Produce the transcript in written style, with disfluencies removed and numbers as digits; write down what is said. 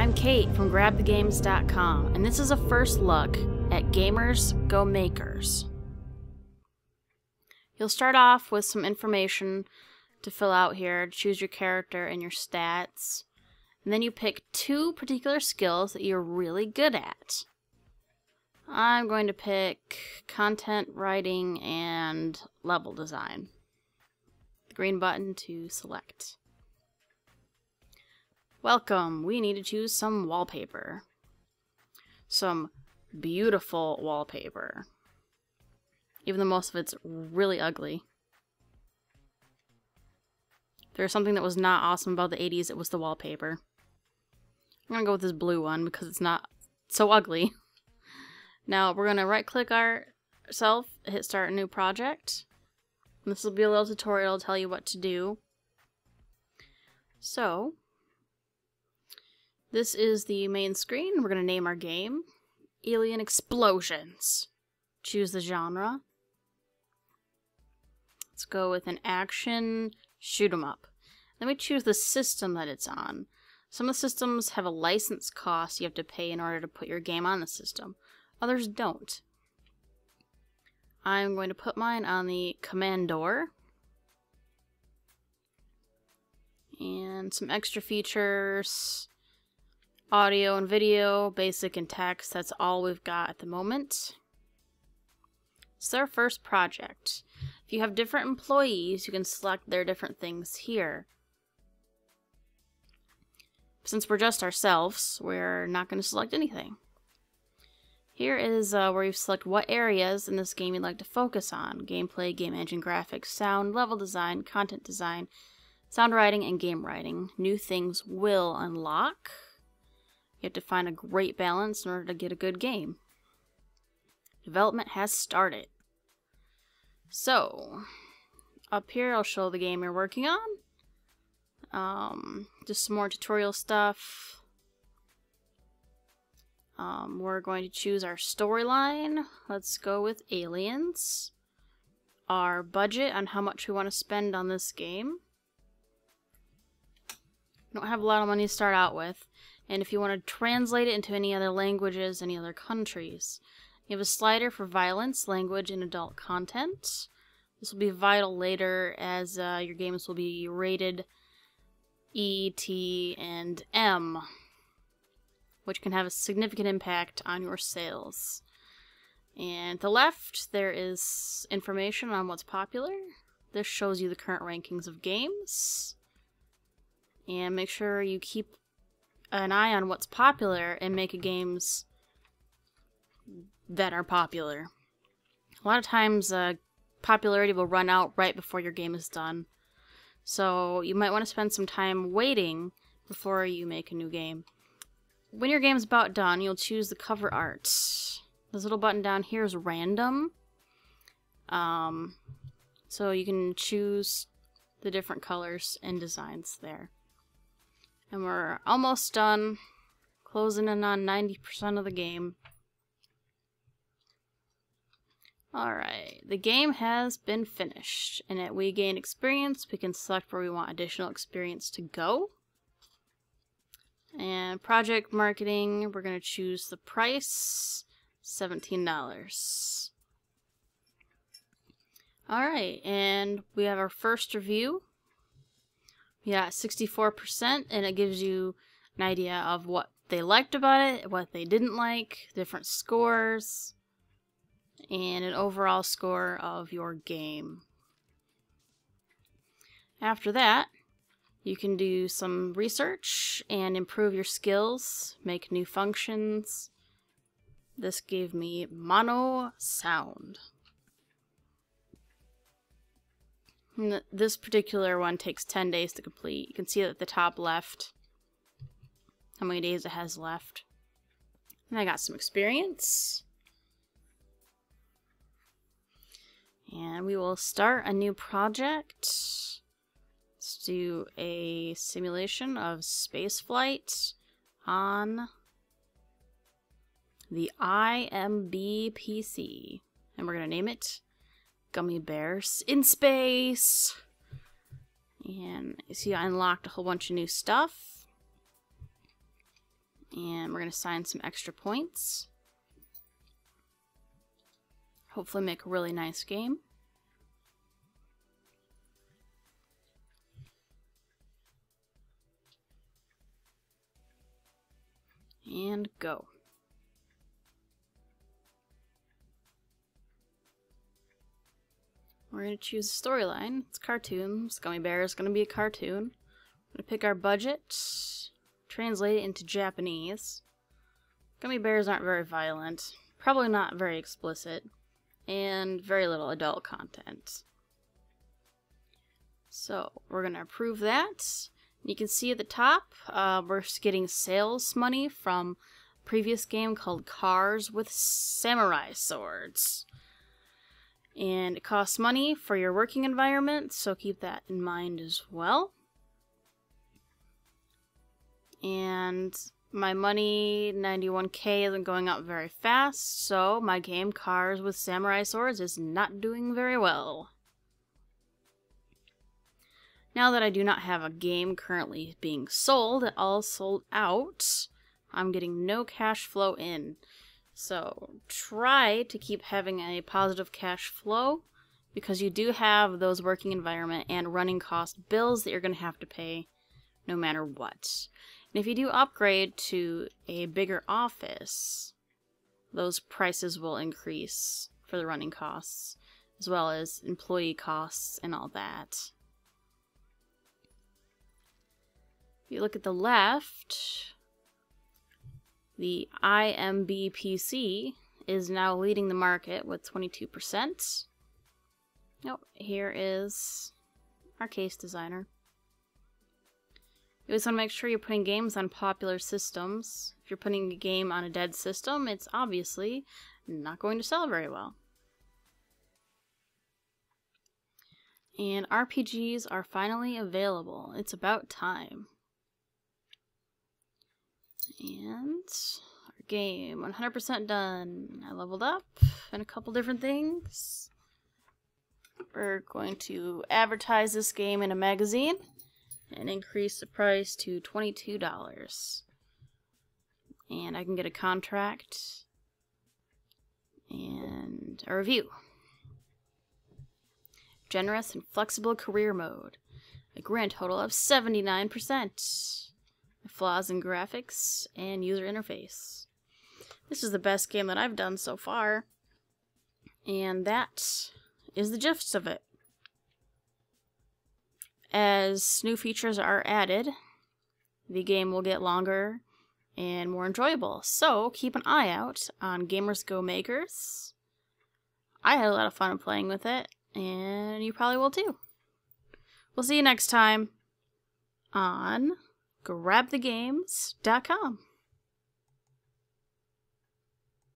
I'm Kate from GrabTheGames.com, and this is a first look at GamersGoMakers. You'll start off with some information to fill out here, choose your character and your stats, and then you pick two particular skills that you're really good at. I'm going to pick content writing and level design. The green button to select. Welcome, we need to choose some wallpaper. Some beautiful wallpaper. Even though most of it's really ugly. If there's something that was not awesome about the 80s, it was the wallpaper. I'm gonna go with this blue one because it's not so ugly. Now we're gonna right click ourselves, hit start a new project. And this will be a little tutorial to tell you what to do. So, this is the main screen. We're going to name our game Alien Explosions. Choose the genre. Let's go with an action shoot 'em up. Then we choose the system that it's on. Some of the systems have a license cost you have to pay in order to put your game on the system. Others don't. I'm going to put mine on the Commodore. And some extra features. Audio and video, basic and text, that's all we've got at the moment. It's our first project. If you have different employees, you can select their different things here. Since we're just ourselves, we're not going to select anything. Here is where you select what areas in this game you'd like to focus on. Gameplay, game engine, graphics, sound, level design, content design, sound writing, and game writing. New things will unlock. You have to find a great balance in order to get a good game. Development has started. So, up here I'll show the game you're working on. Just some more tutorial stuff. We're going to choose our storyline. Let's go with aliens. Our budget on how much we want to spend on this game. We don't have a lot of money to start out with. And if you want to translate it into any other languages, any other countries, you have a slider for violence, language, and adult content. This will be vital later as your games will be rated E, T, and M, which can have a significant impact on your sales. And to the left, there is information on what's popular. This shows you the current rankings of games. And make sure you keep an eye on what's popular and make games that are popular. A lot of times popularity will run out right before your game is done. So you might want to spend some time waiting before you make a new game. When your game's about done, you'll choose the cover art. This little button down here is random. So you can choose the different colors and designs there. And we're almost done, closing in on 90% of the game. Alright, the game has been finished, and we gain experience. We can select where we want additional experience to go. And project marketing, we're going to choose the price, $17. Alright, and we have our first review. We got 64%, and it gives you an idea of what they liked about it, what they didn't like, different scores, and an overall score of your game. After that, you can do some research and improve your skills, make new functions. This gave me mono sound. And this particular one takes 10 days to complete. You can see at the top left how many days it has left. And I got some experience. And we will start a new project. Let's do a simulation of spaceflight on the IMB PC. And we're going to name it Gummy Bears in Space. And you see I unlocked a whole bunch of new stuff. And we're going to assign some extra points. Hopefully make a really nice game. And go. We're going to choose a storyline. It's cartoons. Gummy Bear is going to be a cartoon. We're going to pick our budget, translate it into Japanese. Gummy bears aren't very violent, probably not very explicit, and very little adult content. So we're going to approve that. You can see at the top, we're getting sales money from a previous game called Cars with Samurai Swords. And it costs money for your working environment, so keep that in mind as well. And my money, 91k, isn't going up very fast, so my game Cars with Samurai Swords is not doing very well. Now that I do not have a game currently being sold, it all sold out, I'm getting no cash flow in. So try to keep having a positive cash flow, because you do have those working environment and running cost bills that you're going to have to pay no matter what. And if you do upgrade to a bigger office, those prices will increase for the running costs, as well as employee costs and all that. If you look at the left, the IMB-PC is now leading the market with 22%. Oh, here is our case designer. You always want to make sure you're putting games on popular systems. If you're putting a game on a dead system, it's obviously not going to sell very well. And RPGs are finally available. It's about time. And our game, 100% done. I leveled up and a couple different things. We're going to advertise this game in a magazine and increase the price to $22. And I can get a contract and a review. Generous and flexible career mode. A grand total of 79%. Flaws in graphics and user interface. This is the best game that I've done so far. And that is the gist of it. As new features are added, the game will get longer and more enjoyable. So keep an eye out on GamersGoMakers. I had a lot of fun playing with it, and you probably will too. We'll see you next time on GrabTheGames.com.